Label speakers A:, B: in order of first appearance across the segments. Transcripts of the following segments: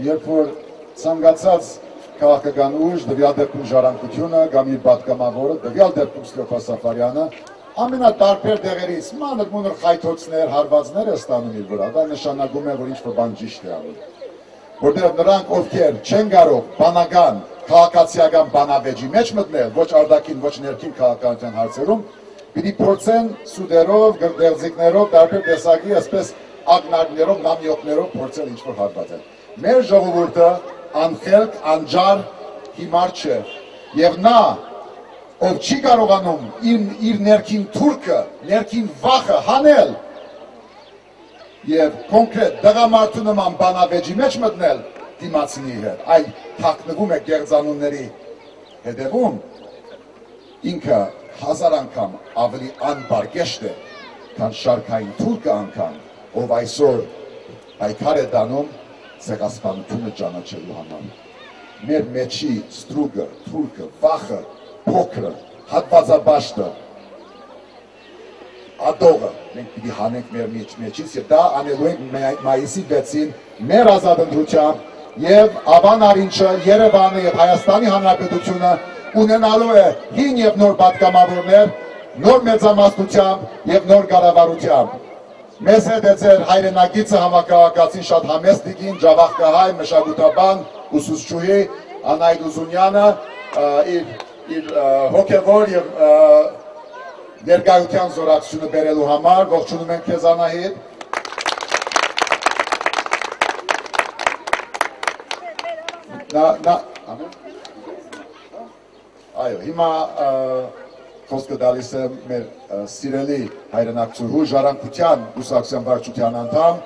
A: երբ որ ցանկացած քաղաքական ուժ, տվյալ դեպքում ժառանգությունը կամ իր պատգամավորը, տվյալ դեպքում Ստեփան Սաֆարյանը ամենատարբեր դեղերից մանր-մունր խայթոցներ, հարվածներ է ստանում իր վրա, դա նշանակում է, որ ինչ-որ բան ճիշտ է անում։ Որտեղ նրանք, ովքեր չեն կարող բանական, քաղաքացիական բանավեճի մեջ մտնել, ոչ արտաքին, ոչ ներքին քաղաքականության հարցերում, պիտի փորձեն սուդերով, գեղձիկներով, տարբեր տեսակի, այսպես ակնարկներով, նամյոկներով փորձել ինչ-որ հատվածել։ Մեր ժողովուրդը անխելք, անջար, հիմար չէ, եւ նա, ով չի կարողանում իր ներքին թուրքը, ներքին վախը հանել եւ կոնկրետ դղամարդու նման բանավեճի մեջ մտնել դիմացինի հետ, այլ թաքնվում է գեղձանունների հետևում, ինքը 1000 անգամ ավելի անբարգեշտ է, քան շարքային թուրքը անգամ, ով այսօր պայքար է դանում ցեղասպանությունը ճանաչելու համար։ Մեր մեջի ստրուգը, թուրքը, վախը, փոքրը, հատվածաբաշտը, ատողը մենք պիտի հանենք մեր մեջից եւ դա անելու ենք մայիսի 6-ին մեր ազատ ընտրությամբ եւ Ավան Արինչը, Երևանը եւ Հայաստանի Հանրապետությունը ունենալու է հին եւ նոր պատգամավորներ, նոր մեծամասնությամբ եւ նոր կառավարությամբ։ Մեզ հետ է ձեր հայրենակիցը համակարգացին շատ համեստ տիկին, ջավախկահայ, մշակութաբան, ուսուցչուհի Անահիտ Ուզունյանը իր հոգևոր եւ ներկայության զորակցությունը բերելու համար, ողջունում ենք քեզ Անահիտ։ Այո, հիմա խոսքը դալիս է մեր սիրելի հայրենակցուհու ժառանգության կուսակցության վարչության անդամ,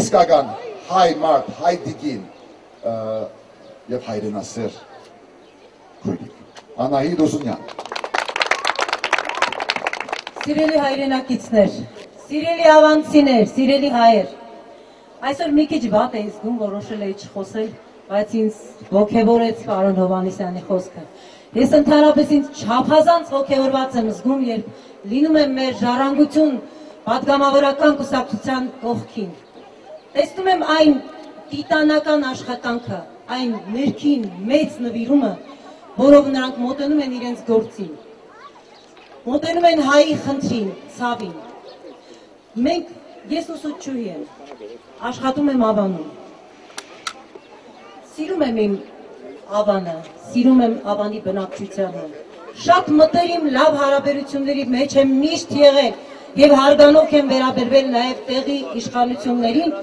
A: իսկական հայ մարդ, հայ տիկին եւ հայրենասեր քույրիկ Անահիտ Ուզունյան։
B: Սիրելի հայրենակիցներ, սիրելի ավանցիներ, սիրելի հայեր, այսօր մի քիչ վատ է զգում, որոշել էի չխոսել, բայց ինձ ոգևորեց պարոն Հովհաննիսյանի խոսքը։ Ես ընդհանրապես ինձ չափազանց ոգևորված եմ զգում, երբ լինում եմ մեր ժառանգություն պատգամավորական կուսակցության կողքին։ Տեսնում եմ այն տիտանական աշխատանքը, այն ներքին մեծ նվիրումը, որով նրանք մոտենում են իրենց գործին, մոտենում են հայի խնդրին, ցավին։ Մենք, ես ուսուցչուհի եմ, աշխատում եմ Ավանում։ Սիրում եմ իմ Ավանը, սիրում եմ Ավանի բնակչությանը։ Շատ մտերիմ լավ հարաբերությունների մեջ եմ միշտ եղել եւ հարգանով եմ վերաբերվել նաեւ տեղի իշխանություններին,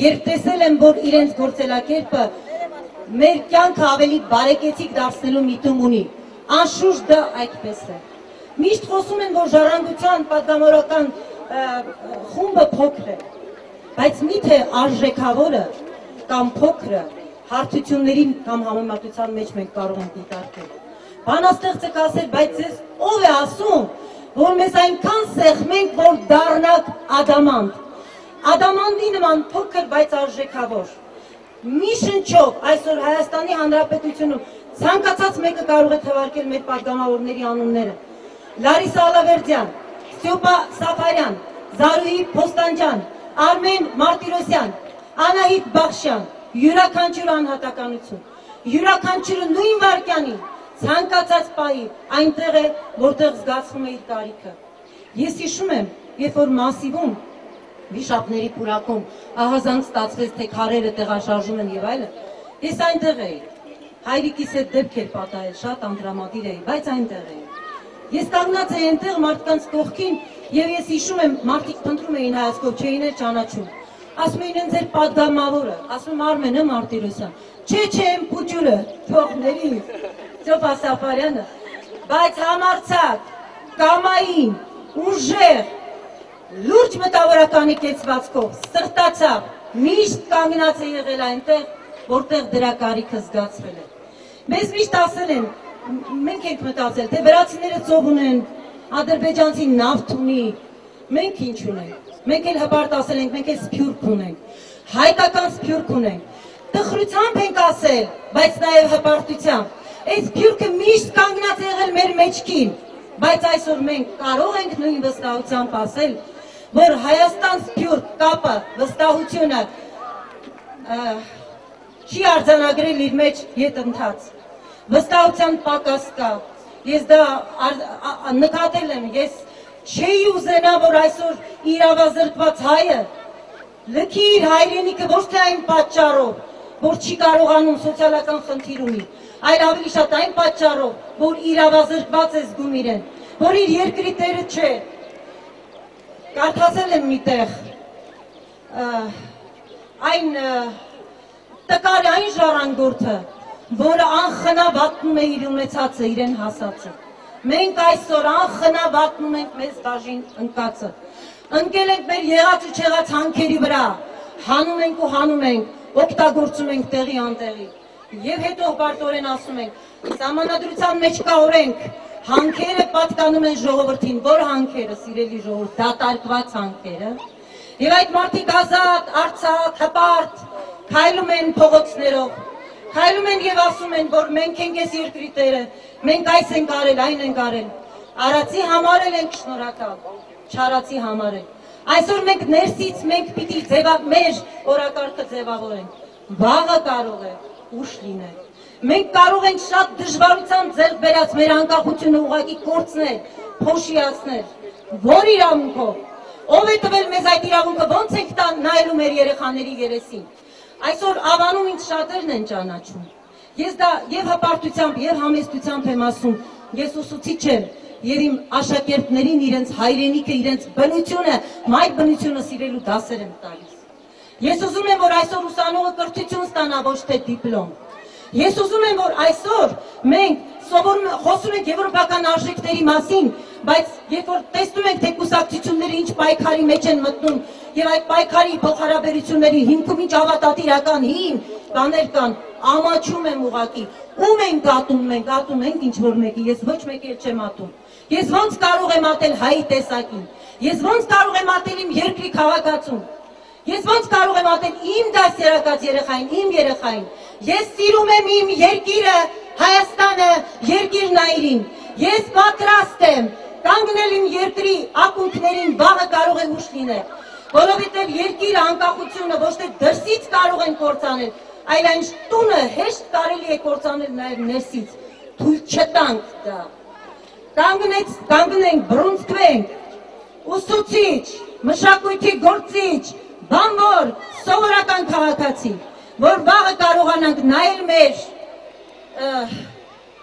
B: երբ տեսել եմ, որ իրենց գործելակերպը մեր կյանքը ավելի բարեկեցիկ դարձնելու միտում ունի։ Անշուշտ դա այդպես է։ Միշտ խոսում են, որ ժառանգության պատգամավորական խումբը փոքր է, բայց միթե արժեքավորը կամ փոքրը հարթություններին կամ համեմատության մեջ մենք կարող ենք դիտարկել։ Բանաստեղծը կասել, բայց ձեզ ով է ասում, որ մեզ այնքան սեղմենք, որ դառնանք ադամանտ։ Ադամանդի նման փոքր, բայց արժեքավոր։ Մի շնչով այսօր Հայաստանի Հանրապետությունում ցանկացած մեկը կարող է թվարկել մեր պատգամավորների անունները։ Լարիսա Ալավերդյան, Ստեփա Սաֆարյան, Զարուհի Փոստանջյան, Արմեն Մարտիրոսյան, Անահիտ Բախշյան, յուրաքանչյուր անհատականություն, յուրաքանչյուրը նույն վայրկյանին, ցանկացած պահի այնտեղ է, որտեղ զգացվում է իր կարիքը։ Ես հիշում եմ, երբ որ Մասիվում, վիշապների պուրակում ահազանգ ստացվեց, թե քարերը տեղաշարժում են եւ այլը, ես այնտեղ էի։ Հայրիկիս հետ դեպք էր պատահել, շատ անդրամադիր էի, բայց այնտեղ էի։ Ես կանգնած էի այնտեղ մարդկանց կողքին եւ ես հիշում եմ, մարդիկ փնտրում էին հայացքով, չէին էլ ճանաչում։ Ասում էին ձեր պատգամավորը, ասում Արմենը Մարտիրոսյան, չէ, եմ փուճուրը, թողների, Ստեփա Սաֆարյանը, բայց համարձակ, կամային, ուժեղ, լուրջ մտավորականի կեցվածքով, սրտացավ, միշտ կանգնած է եղել այնտեղ, որտեղ դրա կարիքը զգացվել է։ Մեզ միշտ ասել են, մենք ենք մտածել, թե վրացիները ծով ունեն, ադրբեջանցի նավթ ունի, մենք ինչ ունենք։ Մենք էլ հպարտ ասել ենք, մենք էլ սփյուռք ունենք, հայկական սփյուռք ունենք, տխրությամբ ենք ասել, բայց նաև հպարտությամբ, այս սփյուռքը միշտ կանգնած եղել մեր մեջքին, բայց այսօր մենք կարող ենք նույն վստահությամբ ասել, որ Հայաստան սփյուռք կապը, վստահությունը չի արձանագրել իր մեջ ետնթաց։ Վստահության պակաս կա։ Ես դա նկատել եմ, ես չէի ուզենա, որ այսօր իրավազրկված հայը լքի իր հայրենիքը ոչ թե այն պատճառով, որ չի կարողանում սոցիալական խնդիր ունի, այլ ավելի շատ այն պատճառով, որ իրավազրկված է զգում իրեն, որ իր երկրի տերը չէ։ Կարդացել եմ միտեղ այն տկար այն ժառանգորդը, որը անխնա վատնում է իր ունեցածը, իրեն հասածը։ Մենք այսօր անխնա վատնում ենք մեզ բաժին ընկածը։ Ընկել ենք մեր եղած ու չեղած հանքերի վրա, հանում ենք ու հանում ենք, օգտագործում ենք տեղի անտեղի։ Եվ հետո պարտորեն ասում ենք, սահմանադրության մեջ կա օրենք, հանքերը պատկանում են ժողովրդին, որ հանքերը, սիրելի ժողովուրդ, դատարկված հանքերը։ Եվ այդ մարդիկ ազատ, արձակ, հպարտ, քայլում են փողոցներով, քայլում են եւ ասում են, որ մենք ենք այս երկրի տերը, մենք այս ենք արել, այն ենք արել։ Արածի համար ենք շնորհակալ, չարածի համար են։ Այսօր մենք ներսից մենք պիտի մեր օրակարգը ձևավորենք։ Վաղը կարող է ուշ լինել։ Մենք կարող ենք շատ դժվարությամբ ձեռք բերած մեր անկախությունը ուղղակի կորցնել, փոշիացնել։ Որ իրավունքով, ով է տվել մեզ այդ իրավունքը, ո՞նց ենք նայելու մեր երեխաների երեսին։ Այսօր Ավանում ինձ շատերն են ճանաչում։ Ես դա եւ հպարտությամբ, եւ համեստությամբ եմ ասում, ես ուսուցիչ եմ եւ իմ աշակերտներին իրենց հայրենիքը, իրենց բնությունը, մայր բնությունը սիրելու դասեր եմ տալիս։ Ես ուզում եմ, որ այսօր ուսանողը կրթություն ստանա, ոչ թե դիպլոմ։ Ես ուզում եմ, որ այսօր մենք խոսում ենք եվրոպական արժեքների մասին, բայց երբ որ տեսնում ենք, թե կուսակցությունները ինչ պայքարի մեջ են մտնում, եւ այդ պայքարի փոխհարաբերությունների հիմքում ինչ ավատատիրական հին բաներ կան, ամաչում եմ ուղակի։ Ում ենք ատում մենք, ատում ենք ինչ որ մեկի, ես ոչ մեկի էլ չեմ ատում։ Ես ոնց կարող եմ ատել հայի տեսակին, ես ոնց կարող եմ ատել իմ երկրի քաղաքացուն, ես ոնց կարող եմ ատել իմ դասերակաց երեխային, իմ երեխային։ Ես սիրում եմ իմ երկիրը, Հայաստանը, երկիրն այրին։ Ես պատրաստ եմ կանգնել իմ երկրի ակունքներին, վաղը կարող է ուշ լինել, որովհետև երկիրը անկախությունը ոչ թե դրսից կարող են կործանել, այլ այն տունը հեշտ կարելի է կործանել նաև ներսից, թույլ չտանք դա։ Կանգնենք, բռունցքվենք, ուսուցիչ, մշակույթի գործիչ, բանվոր, սովորական քաղաքացի, որ վաղը կարողանանք նայել մեր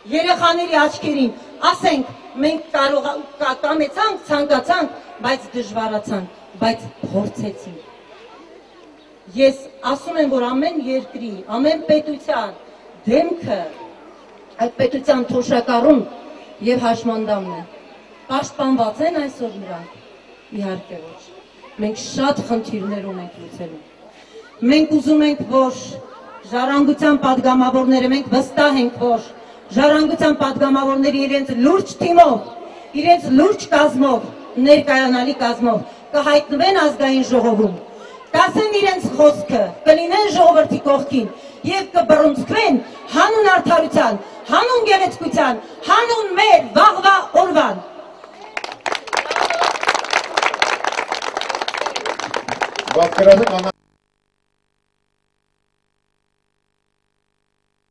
B: երեխաների աչքերին, ասենք, մենք կամեցանք, ցանկացանք, բայց դժվարացանք, բայց փորձեցինք։ Ես ասում եմ, որ ամեն երկրի, ամեն պետության դեմքը, այդ պետության թոշակառուն եւ հաշմանդամն է։ Պաշտպանված են այսօր նրանք, իհարկե ոչ։ Մենք շատ խնդիրներ ունենք լուծելու։ Մենք ուզում ենք, որ ժառանգության պատգամավորները, մենք վստահ ենք, որ ժառանգության պատգամավորները իրենց լուրջ թիմով, իրենց լուրջ կազմով, ներկայանալի կազմով կհայտնվեն ազգային ժողովում, կասեն իրենց խոսքը, կլինեն ժողովրդի կողքին եւ կբռունցքվեն հանուն արդարության, հանուն գեղեցկության, հանուն մեր վաղվա օրվան։
A: Բացկրադը